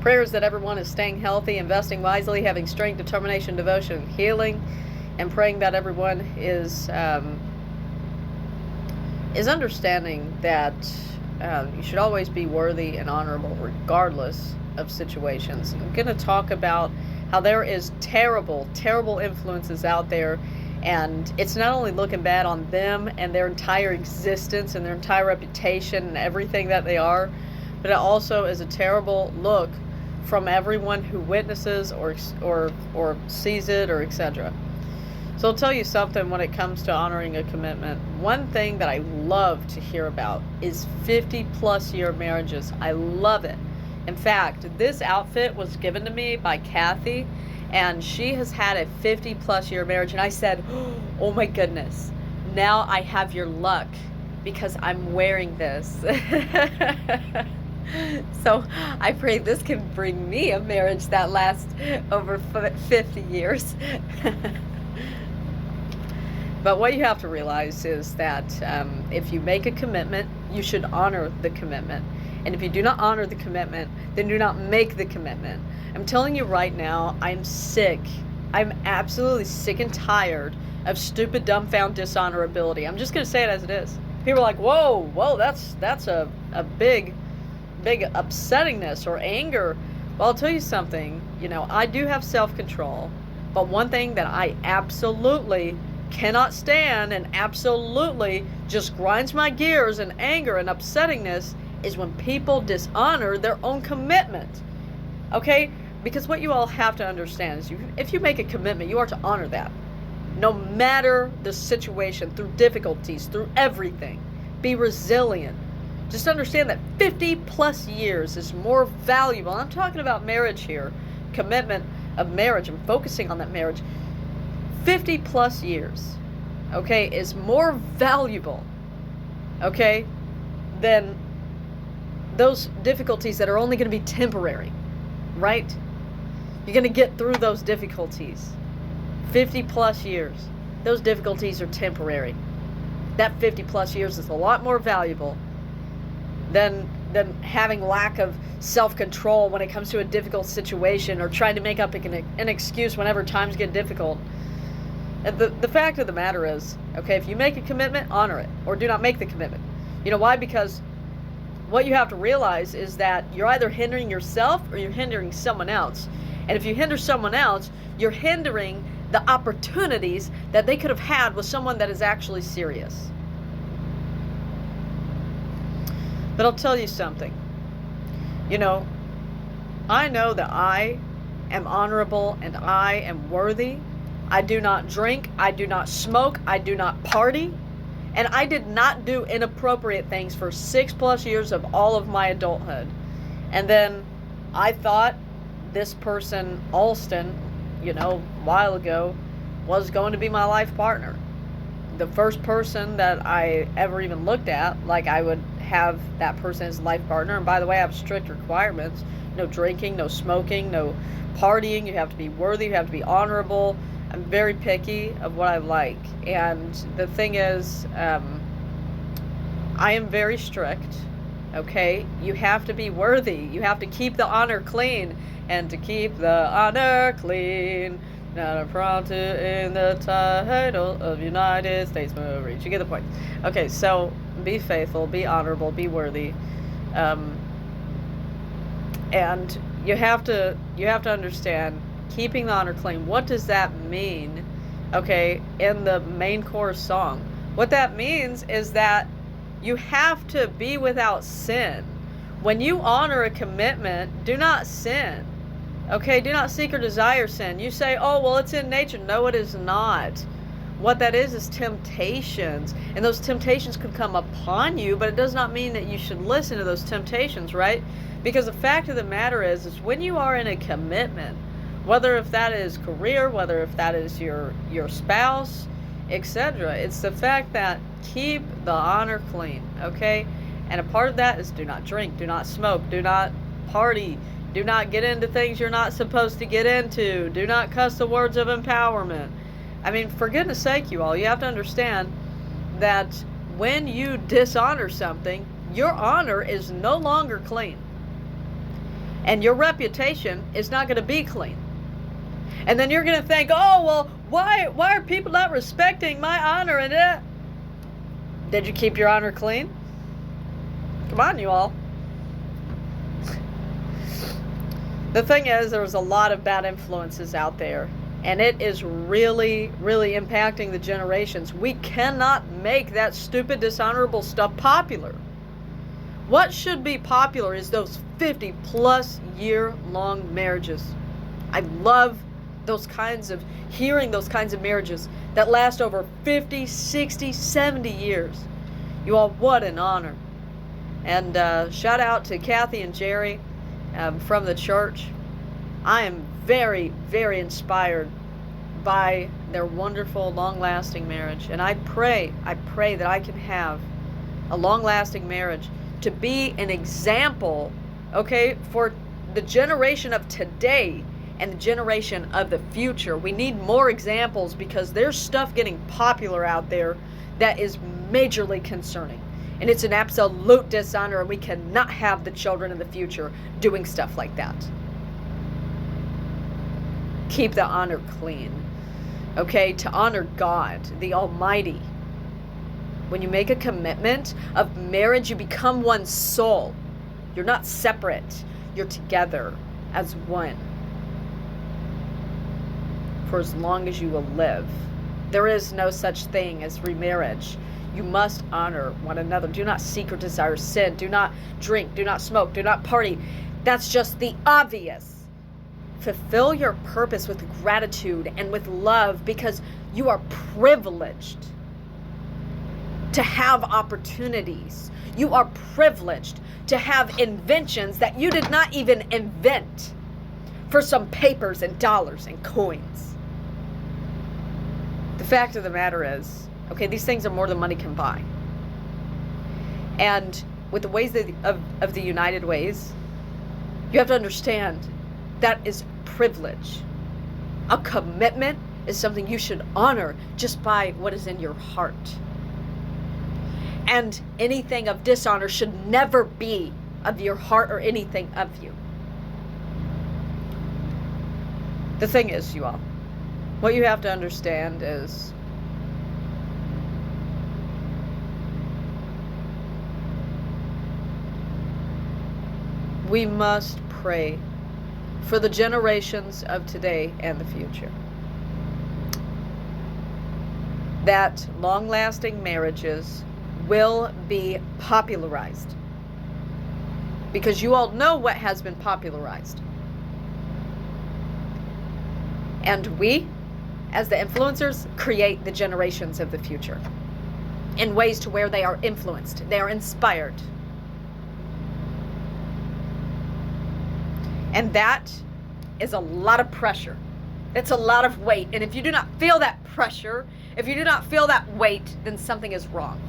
Prayers that everyone is staying healthy, investing wisely, having strength, determination, devotion, healing, and praying that everyone is understanding that you should always be worthy and honorable regardless of situations. I'm going to talk about how there is terrible, terrible influences out there, and it's not only looking bad on them and their entire existence and their entire reputation and everything that they are, but it also is a terrible look from everyone who witnesses or sees it or etc. So I'll tell you something when it comes to honoring a commitment. One thing that I love to hear about is 50 plus year marriages. I love it. In fact, this outfit was given to me by Kathy, and she has had a 50 plus year marriage, and I said, oh my goodness, now I have your luck because I'm wearing this. So I pray this can bring me a marriage that lasts over 50 years. But what you have to realize is that if you make a commitment, you should honor the commitment. And if you do not honor the commitment, then do not make the commitment. I'm telling you right now, I'm sick. I'm absolutely sick and tired of stupid, dumbfound dishonorability. I'm just going to say it as it is. People are like, whoa, that's a big upsettingness or anger. Well, I'll tell you something. I do have self-control. But one thing that I absolutely cannot stand and absolutely just grinds my gears and anger and upsettingness is when people dishonor their own commitment. Okay? Because what you all have to understand is if you make a commitment, you are to honor that. No matter the situation, through difficulties, through everything. Be resilient. Just understand that 50 plus years is more valuable. I'm talking about marriage here. Commitment of marriage. I'm focusing on that marriage. 50 plus years, okay, is more valuable, okay, than those difficulties that are only going to be temporary, right? You're going to get through those difficulties. 50 plus years, those difficulties are temporary. That 50 plus years is a lot more valuable than having lack of self-control when it comes to a difficult situation or trying to make up an excuse whenever times get difficult. And the fact of the matter is, okay, if you make a commitment, honor it, or do not make the commitment. You know why? Because what you have to realize is that you're either hindering yourself or you're hindering someone else. And if you hinder someone else, you're hindering the opportunities that they could have had with someone that is actually serious. But I'll tell you something. I know that I am honorable and I am worthy. I do not drink, I do not smoke, I do not party, and I did not do inappropriate things for 6 plus years of all of my adulthood. And then I thought this person, Alston, a while ago, was going to be my life partner. The first person that I ever even looked at, like I would have that person as life partner. And by the way, I have strict requirements. No drinking, no smoking, no partying. You have to be worthy, you have to be honorable. I'm very picky of what I like. And the thing is, I am very strict, okay? You have to be worthy. You have to keep the honor clean. And to keep the honor clean, not a prompted in the title of United States Marines. You get the point. Okay, so be faithful, be honorable, be worthy. And you have to understand, keeping the honor clean, what does that mean? Okay, in the main chorus song, what that means is that you have to be without sin. When you honor a commitment, do not sin. Okay, do not seek or desire sin. You say, oh, well, it's in nature. No, it is not. What that is temptations. And those temptations could come upon you, but it does not mean that you should listen to those temptations, right? Because the fact of the matter is when you are in a commitment, whether if that is career, whether if that is your spouse, etc., it's the fact that keep the honor clean, okay? And a part of that is do not drink, do not smoke, do not party, do not get into things you're not supposed to get into, do not cuss the words of empowerment. I mean, for goodness sake, you all, you have to understand that when you dishonor something, your honor is no longer clean. And your reputation is not going to be clean. And then you're going to think, oh, well, why are people not respecting my honor? And did you keep your honor clean? Come on, you all. The thing is, there's a lot of bad influences out there, and it is really, really impacting the generations. We cannot make that stupid, dishonorable stuff popular. What should be popular is those 50-plus year-long marriages. I love hearing those kinds of marriages that last over 50, 60, 70 years. You all, what an honor. And shout out to Kathy and Jerry from the church. I am very, very inspired by their wonderful, long-lasting marriage. And I pray that I can have a long-lasting marriage to be an example, okay, for the generation of today and the generation of the future. We need more examples because there's stuff getting popular out there that is majorly concerning. And it's an absolute dishonor, and we cannot have the children of the future doing stuff like that. Keep the honor clean, okay? To honor God, the Almighty. When you make a commitment of marriage, you become one soul. You're not separate. You're together as one. For as long as you will live. There is no such thing as remarriage. You must honor one another. Do not seek or desire sin. Do not drink. Do not smoke. Do not party. That's just the obvious. Fulfill your purpose with gratitude and with love, because you are privileged to have opportunities. You are privileged to have inventions that you did not even invent for some papers and dollars and coins. The fact of the matter is, okay, these things are more than money can buy. And with the ways of the United Ways, you have to understand that is privilege. A commitment is something you should honor just by what is in your heart. And anything of dishonor should never be of your heart or anything of you. The thing is, you all, what you have to understand is we must pray for the generations of today and the future, that long-lasting marriages will be popularized, because you all know what has been popularized. And we, as the influencers, create the generations of the future in ways to where they are influenced, they are inspired. And that is a lot of pressure. It's a lot of weight. And if you do not feel that pressure, if you do not feel that weight, then something is wrong.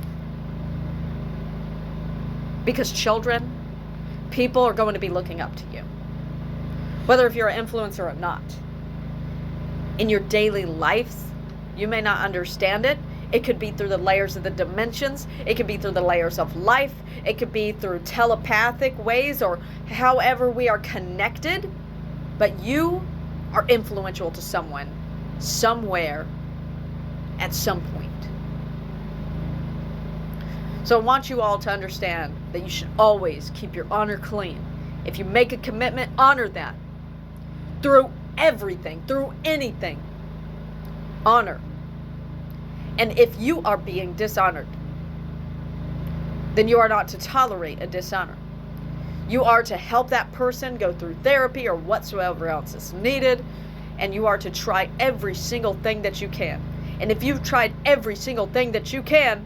Because children, people are going to be looking up to you, whether if you're an influencer or not. In your daily lives, you may not understand it. It could be through the layers of the dimensions. It could be through the layers of life. It could be through telepathic ways, or however we are connected. But you are influential to someone, somewhere, at some point. So I want you all to understand that you should always keep your honor clean. If you make a commitment, honor that. Through everything, through anything, honor. And if you are being dishonored, then you are not to tolerate a dishonor. You are to help that person go through therapy or whatsoever else is needed, and you are to try every single thing that you can. And if you've tried every single thing that you can,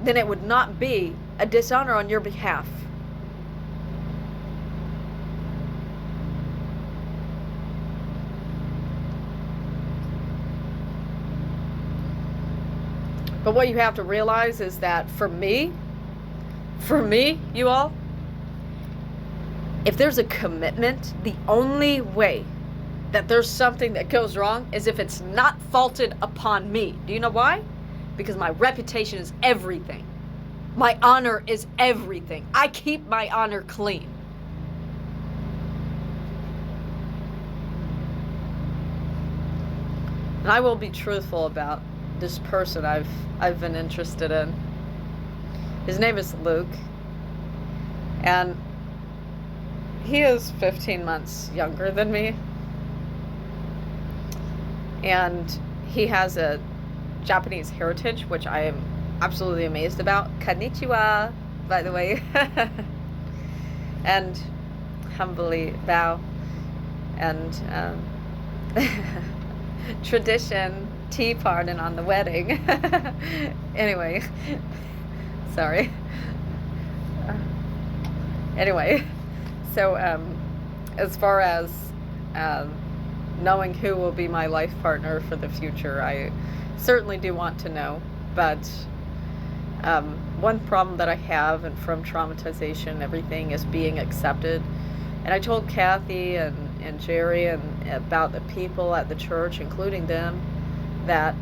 then it would not be a dishonor on your behalf. But what you have to realize is that for me, you all, if there's a commitment, the only way that there's something that goes wrong is if it's not faulted upon me. Do you know why? Because my reputation is everything. My honor is everything. I keep my honor clean. And I will be truthful about this person I've been interested in. His name is Luke, and he is 15 months younger than me, and he has a Japanese heritage, which I am absolutely amazed about. Konnichiwa, by the way. And humbly bow. And tradition, tea pardon on the wedding. Anyway, sorry. Anyway, so as far as knowing who will be my life partner for the future, I certainly do want to know. But one problem that I have, and from traumatization and everything, is being accepted. And I told Kathy and Jerry and about the people at the church, including them, that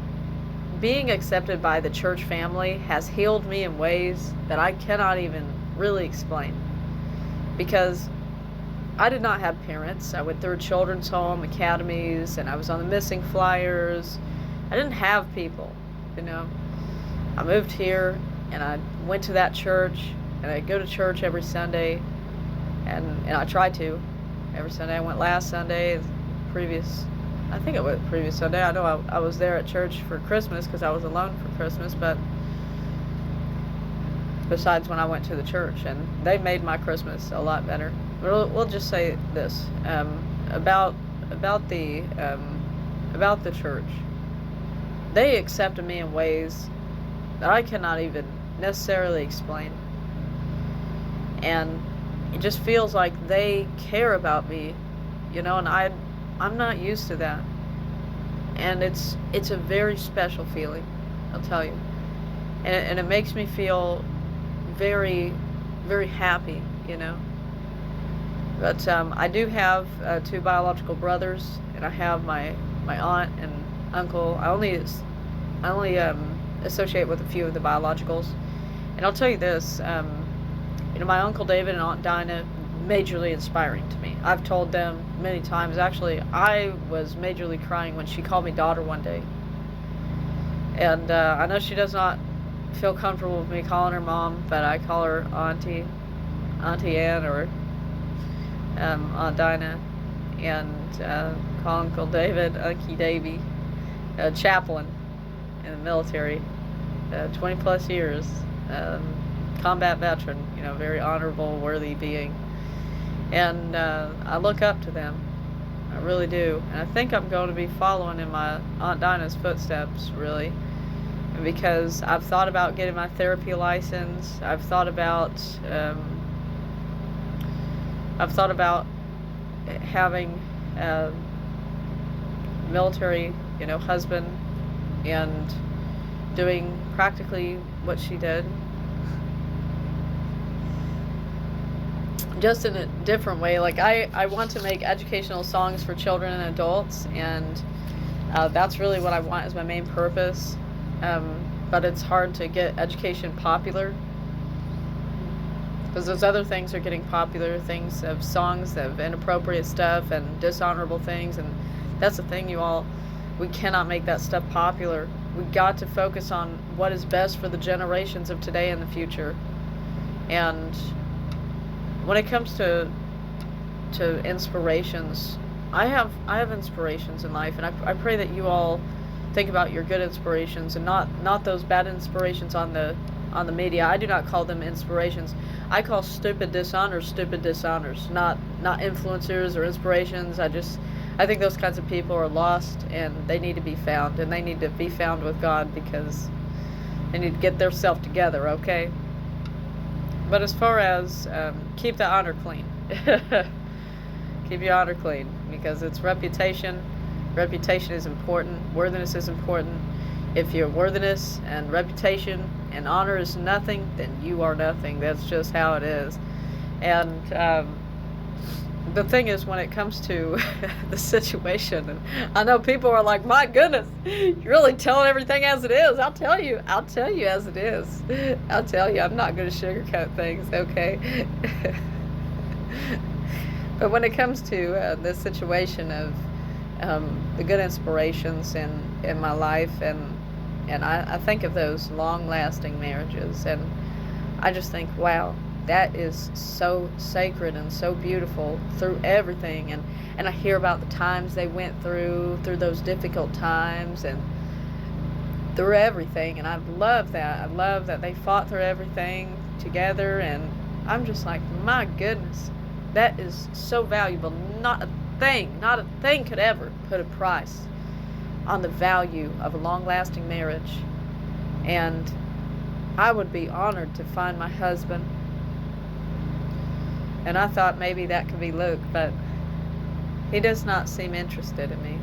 being accepted by the church family has healed me in ways that I cannot even really explain. Because I did not have parents. I went through children's home, academies, and I was on the missing flyers. I didn't have people, you know. I moved here, and I went to that church, and I go to church every Sunday, and I tried to every Sunday. I went last Sunday, I think it was previous Sunday. I know I was there at church for Christmas because I was alone for Christmas, but besides when I went to the church, and they made my Christmas a lot better. We'll just say this about the church. They accepted me in ways that I cannot even necessarily explain, and it just feels like they care about me, you know. And I'm not used to that, and it's a very special feeling, I'll tell you, and it makes me feel very, very happy, you know. But I do have 2 biological brothers, and I have my aunt and uncle. I only associate with a few of the biologicals. And I'll tell you this, you know, my Uncle David and Aunt Dinah, majorly inspiring to me. I've told them many times. Actually, I was majorly crying when she called me daughter one day. And I know she does not feel comfortable with me calling her mom, but I call her Auntie Ann, or Aunt Dinah, and call Uncle David Unky Davy, a chaplain in the military, 20 plus years, combat veteran, you know, very honorable, worthy being. And I look up to them. I really do. And I think I'm going to be following in my Aunt Dinah's footsteps, really. Because I've thought about getting my therapy license. I've thought about having a military, you know, husband, and doing practically what she did, just in a different way. Like I want to make educational songs for children and adults, and that's really what I want as my main purpose. But it's hard to get education popular, because those other things are getting popular, things of songs of inappropriate stuff and dishonorable things. And that's the thing, you all, we cannot make that stuff popular. We got to focus on what is best for the generations of today and the future. And when it comes to inspirations, I have inspirations in life, and I pray that you all think about your good inspirations, and not those bad inspirations on the media. I do not call them inspirations. I call stupid dishonors, not influencers or inspirations. I think those kinds of people are lost, and they need to be found, and they need to be found with God, because they need to get their self together, okay? But as far as keep the honor clean. Keep your honor clean, because it's reputation. Reputation is important. Worthiness is important. If your worthiness and reputation and honor is nothing, then you are nothing. That's just how it is. And the thing is, when it comes to the situation, I know people are like, my goodness, you're really telling everything as it is. I'll tell you as it is. I'll tell you, I'm not going to sugarcoat things, okay? But when it comes to this situation of the good inspirations in my life, and I think of those long-lasting marriages, and I just think, wow, that is so sacred and so beautiful through everything, and I hear about the times they went through those difficult times, and through everything, and I love that. I love that they fought through everything together, and I'm just like, my goodness, that is so valuable. Not a thing could ever put a price on the value of a long-lasting marriage. And I would be honored to find my husband. And I thought maybe that could be Luke, but he does not seem interested in me.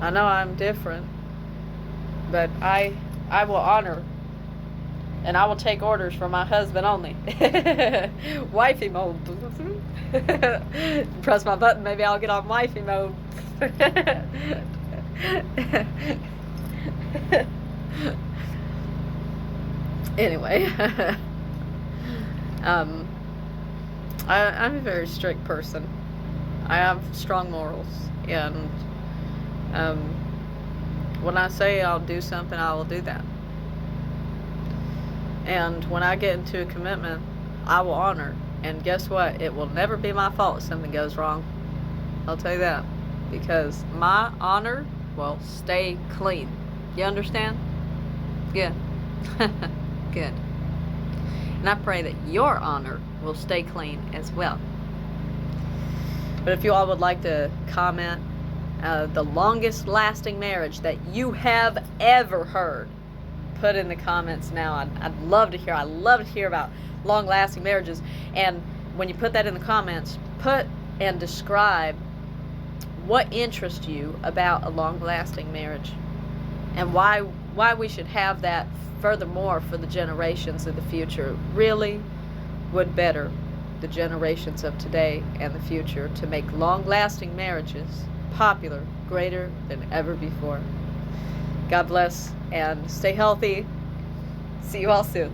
I know I'm different, but I will honor and I will take orders from my husband only. Wifey mode. Press my button, maybe I'll get on wifey mode. Anyway, I'm a very strict person. I have strong morals, and when I say I'll do something, I will do that. And when I get into a commitment, I will honor. And guess what? It will never be my fault if something goes wrong. I'll tell you that. Because my honor will stay clean. You understand? Good. Good. And I pray that your honor will stay clean as well. But if you all would like to comment the longest lasting marriage that you have ever heard, put in the comments now. I'd love to hear. I love to hear about long lasting marriages. And when you put that in the comments, put and describe what interests you about a long lasting marriage, and why we should have that furthermore for the generations of the future. Really would better the generations of today and the future to make long lasting marriages popular, greater than ever before. God bless and stay healthy. See you all soon.